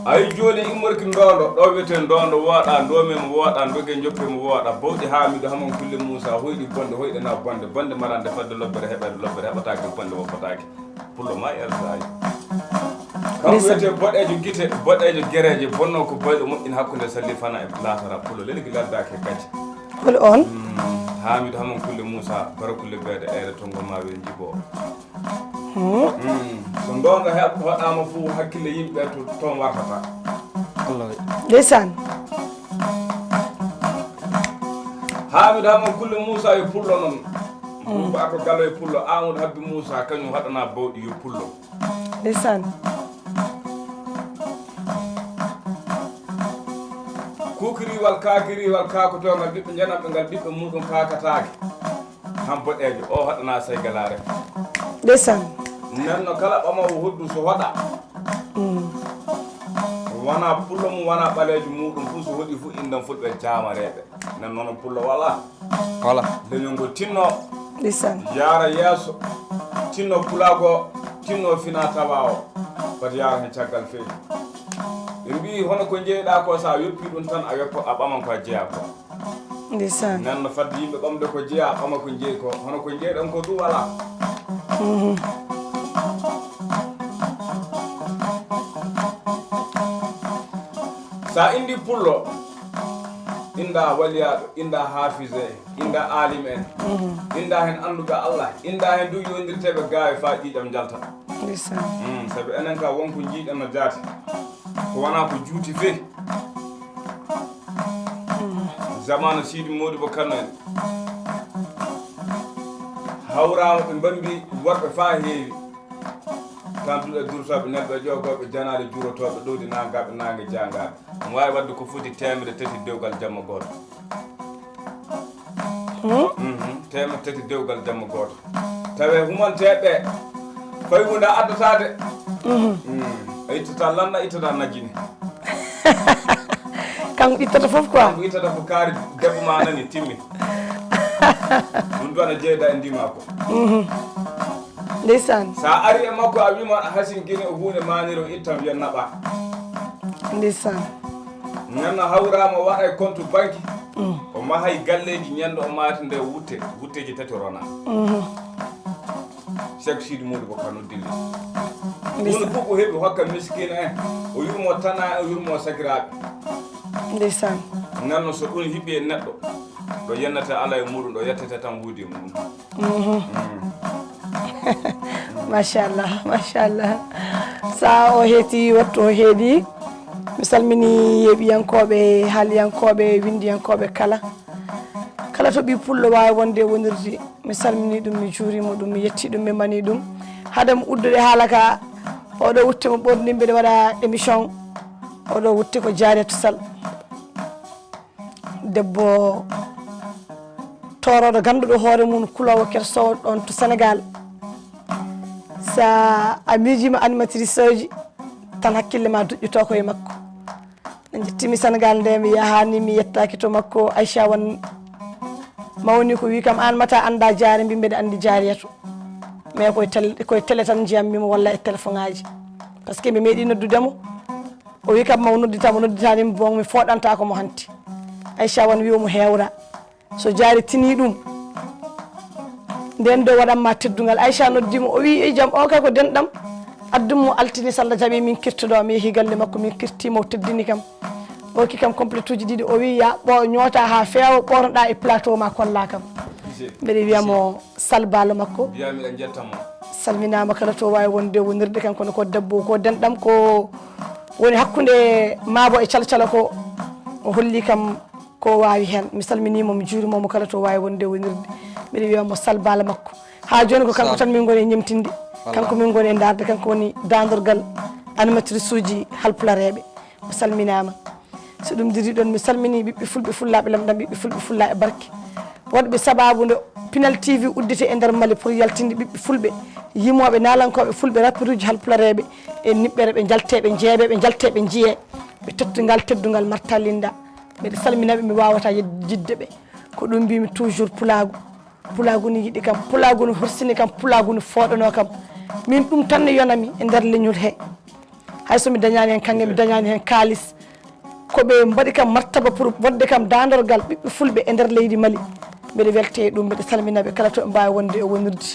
ay joni immorki ndondo ɗo wiyete ndondo wooɗa ndomemo wooɗa doge joppemo wooɗa bawɗi haamido hamon kulle moussa hoyɗi bonde hoyɗe na bonde bonde marande fadde lobbere heɓatake bonde woppatake pullo ma ertayi kam wiyete boɗejo guite boɗejo guereje bonno ko boyɗo moƴƴin hakkude salli fana e latara pullo lelgi laddake gacce holi on haamido hamon kulle moussa bara kulle beede ere tongo ma wel jibo so ndonga hoɗama fof hakkille yimɓe to toon wartata ndeysan haamido hamon kulle moussa yo pullo noon buuba to gallo e pullo amadou habbi moussa kañum haɗana bawɗi yo pullo ndeysan kukiriwal kakiriwal kakotongal ɓiɓɓe janamɓe ngal ɓiɓɓe muɗum kakatake han boɗejo o haɗana saygalare ndeysan nenno kala ɓamawo hoddu so hoɗa wona pullo mum wona ɓalejo muɗum fof so hoɗi fof indan fulɓe jamareɓe nen noon pullo wala leñol ngol tinno ndeysan yaara yeeso tinno pulago tinno fina tawa o fati yaara hen caggal feewi ɓe mbi hono ko jeeyɗa ko sa yoppi ɗum tan a yoppo a ɓaman ko jeeya ko ndeysan nenno fadde yimɓe ɓamde ko jeeya ɓama ko jeeyi ko hono ko jeeyɗon ko ɗum wala sa indi pullo inda waliyaɗo inda hafise inda alim en inda hen anduɓe Allah inda hen du yondirteɓe gawe fa ƴiƴam jalta ndeysan saabi enen ka wonko jiiɗen no jaati ko wona ko juuti fe zamanu Sidi Modibo Kano en hawrama ɓe mbambi worɓe fa heewi tantuɗe durtoɓe neɗɗo e ƴogoɓe janade jurotoɓe ɗowdi nagaɓe nangue jangaɓe omo wawi wadde ko foti temedde tati dewgal jamma goto temedde tati dewgal jamma goto tawe humanteɓe fayi hunde addatade a ittata landa ittata najjini kanko ittata foof quoi kanko ittata ko kaari debbo ma nani timmi ɗum ɗo aɗa jeyda e ndima ko ndeysan sa ari e makko a wima aɗa hasinkini o hunde maniri o ittan wiya naɓa ndeysan nanno hawrama waɗa e compte banque o mahay galleji ñande o mati nde wutteji tati rona Cheikh Sidi Modibo Kano dilli ɗum fof ko heeɓi hokka miskina en o yurmo tana o yurmo sagiraɓe ndeysan nanno so ɗum hiɓɓi e neɗɗo ɗo yennete Allah e muɗum ɗo yettete tan wuudi e muɗum machallah sa o heeti wattu o heeɗi mi salmini yeeɓiyankoɓe haaliyankoɓe windiyankoɓe kala to ɓi pullo wawi wonde wonirde mi salmini ɗum mi juurima ɗum mi yetti ɗum mi mani ɗum haadam uddude haala ka oɗo wutte mo ɓorni mbiɗa waɗa émission oɗo wutte ko Diarratou Sall debbo toroɗo ganduɗo hoore mum kulowo kersowo ɗon to Sénégal sa a miijima animatrice uji tan hakkille ma duƴƴuto koye makko ne jettimi Sénégal nde mi yahani mi yettaki to makko Aïcha wan mawni ko wi kam an mata anda Diarra mbi mbeɗa andi Diarratou mais koye télé tan jiyammimo walla e téléphone ngaji par ce que mi meeɗi noddudemo o wi kam maw nodditamo nodditanimi bon mi foɗanta komo hanti Aïcha wan wi omo hewra so Diarra tini ɗum nden do waɗanma teddugal Aïcha noddimo o wi e jaam o kay ko denɗam addummo altini salla jaɓi min kirtoɗo mi yeehi galle makko min kirtimo o teddini kam o ki kam complète uji ɗiɗi o wi ya ñoota ha feewa ɓornoɗa e plateau ma kolla kam mbeɗa wiyamo salbalo makko biyamiɗen jettamo salminama kala to wawi wonde wonirde kankono ko debbo ko denɗam ko woni hakkude maabo e calcala ko o holli kam ko wawi hen mi salminimo mi juurimomo kala to wawi wonde wonirde mbiɗa wiyamo sal bala makko ha joni ko kanko tan min goni e ñemtinde kanko min goni e darde kanko woni dandorgal animatrice uji halpulareɓe o salminama so ɗum diri ɗon mi salmini ɓiɓɓe fulɓe fullaɓe lamɗam ɓiɓɓe fulɓe fullaɓe barke waɗɓe sababu nde Pinal TV uddite e nder Mali pour yaltinde ɓiɓɓe fulɓe yimoɓe nalankoɓe fulɓe rappeur uji halpulareɓe e niɓɓere ɓe jalteɓe jeeɓe ɓe jalteɓe jiye ɓe tettugal teddugal Marta Linda mbiɗa salminaɓe mi wawata jidde ɓe ko ɗum mbimi toujours pulagu ne yiɗi kam pulagu ne horsini kam pulagu ne fooɗano kam min ɗum tan ne yonami e nder leñol he hay somi dañani hen kange mi dañani hen kalis koɓe mbaɗi kam martaba pour wadde kam dandorgal ɓiɓɓe fulɓe e nder leydi Mali mbiɗa welte ɗum mbiɗa salminaɓe kala to ɓe mbawi wonde e wonirde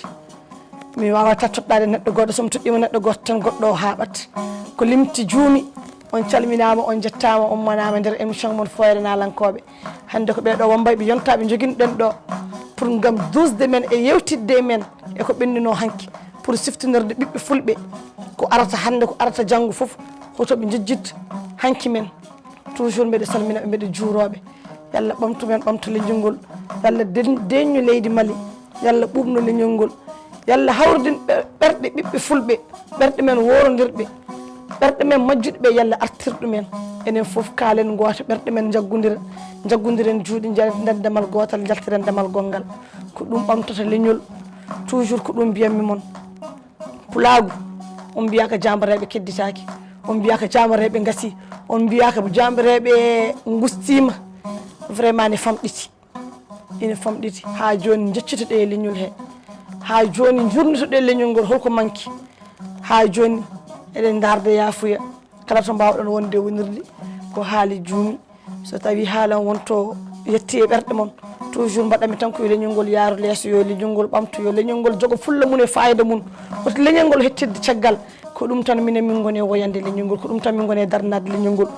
mi wawata toɗɗade neɗɗo goɗɗo somi toɗɗima neɗɗo goto tan goɗɗo o haɓat ko limti juumi on calminama on jettama on manama nder émission moon Foyre Nalankoɓe hande ko ɓeɗo wombay ɓe yontaɓe joguinoɗen ɗo pour gam dusde men e yewtidde men e ko ɓennino hanki pour siftinorde ɓiɓɓe fulɓe ko arata hande ko arata janggo foof hotoɓe jejjidde hanki men toujours mbiɗa salminaɓe mbiɗa juuroɓe yalla ɓamtu men ɓamta leñol ngol yalla deññu leydi Mali yalla ɓuɓno leñol ngol yalla hawridin ɓerɗe ɓiɓɓe fulɓe ɓerɗe men worodirɓe ɓerɗe men majjuɗe ɓe yalla artirɗumen enen foof kaalen goto ɓerɗe men jaggodiren juuɗe nden ndemal gotal jaltiren ndemal gongal ko ɗum ɓamtata leñol toujours ko ɗum mbiyanmi moon pulagu on mbiyaka jambareɓe kedditaki on mbiyaka jamareɓe gasi on mbiyaka jambareɓe gustima vraiment ne famɗiti ene famɗiti ha joni jeccitoɗe e leñol he ha joni jurnitoɗe leñol ngol holko manki ha joni eɗen darde yafuya kala to mbawɗon wonde wonirde ko haali juumi so tawi haalan wonto yetti e ɓerɗe moon toujours mbaɗami tan ko yo leñol ngol yaaru leeso yo leñol ngol ɓamtu yo leñol ngol jogo fulla mum e fayida mum woto leñol ngol hettirde caggal ko ɗum tan minen min goni e woyande leñol ngol ko ɗum tan min goni e darnade leñol ngol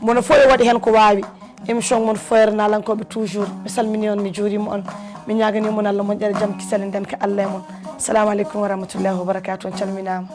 mono fo e waɗi hen ko wawi émission moon Foyre Nalankoɓe toujours mi salmini on mi juurima on mi ñaganimon Allah moƴƴere jaam kisale nden ko Allah e moon assalamu aleykum wa rahmatullahi wa barakatuh on calminama